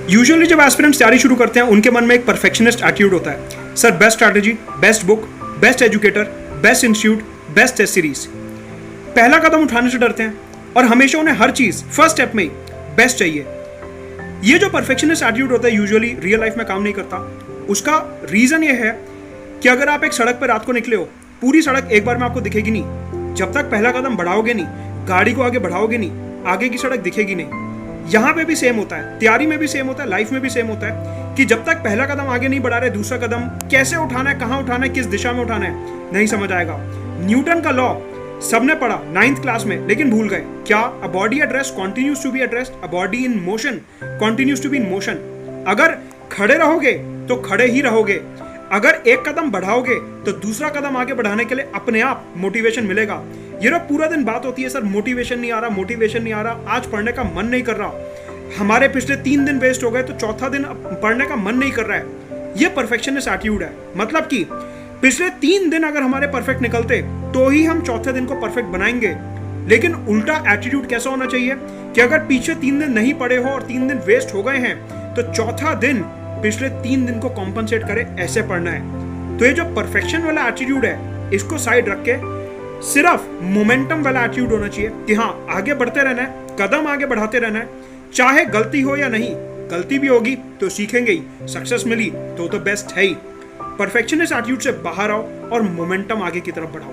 Usually जब aspirants तैयारी शुरू करते हैं उनके मन में एक परफेक्शनिस्ट एटीट्यूड होता है। Sir best strategy, best book, best educator, best institute, best test series. पहला कदम उठाने से डरते हैं और हमेशा उन्हें हर चीज फर्स्ट स्टेप में ही बेस्ट चाहिए। ये जो परफेक्शनिस्ट एटीट्यूड होता है यूजुअली रियल लाइफ में काम नहीं करता। उसका रीजन ये है कि अगर आप एक सड़क पर रात को निकले हो, पूरी सड़क एक बार में आपको दिखेगी नहीं। जब तक पहला कदम बढ़ाओगे नहीं, गाड़ी को आगे बढ़ाओगे नहीं, आगे की सड़क दिखेगी नहीं। यहाँ पे भी सेम होता है, तैयारी में भी सेम होता है, लाइफ में भी सेम होता है कि जब तक पहला कदम आगे नहीं बढ़ा रहे, दूसरा कदम कैसे उठाना है, कहाँ उठाना है, किस दिशा में उठाना है, नहीं समझ आएगा। न्यूटन का लॉ सबने पढ़ा 9th क्लास में, लेकिन भूल गए। क्या? A body at rest continues to be at rest, a body in motion continues to be in motion. अगर खड़े रहोगे तो खड़े ही रहोगे, अगर एक कदम बढ़ाओगे तो दूसरा कदम आगे बढ़ाने के लिए अपने आप मोटिवेशन मिलेगा। ये लोग पूरा दिन बात होती है, सर मोटिवेशन नहीं आ रहा, मोटिवेशन नहीं आ रहा, आज पढ़ने का मन नहीं कर रहा, हमारे पिछले 3 दिन वेस्ट हो गए तो चौथा दिन पढ़ने का मन नहीं कर रहा है। ये परफेक्शनिस्ट एटीट्यूड है। मतलब कि पिछले 3 दिन अगर हमारे परफेक्ट निकलते तो ही हम चौथे दिन को परफेक्ट बनाएंगे। लेकिन उल्टा एटीट्यूड कैसा होना चाहिए कि अगर पीछे 3 दिन नहीं पढ़े हो और 3 दिन वेस्ट हो गए हैं तो चौथा दिन पिछले 3 दिन को कॉम्पनसेट करे, ऐसे पढ़ना है। तो ये जो परफेक्शन वाला एटीट्यूड है, इसको साइड रख के सिर्फ मोमेंटम वाला एटीट्यूड होना चाहिए कि हाँ आगे बढ़ते रहना है, कदम आगे बढ़ाते रहना है, चाहे गलती हो या नहीं। गलती भी होगी तो सीखेंगे ही, सक्सेस मिली तो बेस्ट है ही। परफेक्शनिस्ट एटीट्यूड से बाहर आओ और मोमेंटम आगे की तरफ बढ़ाओ।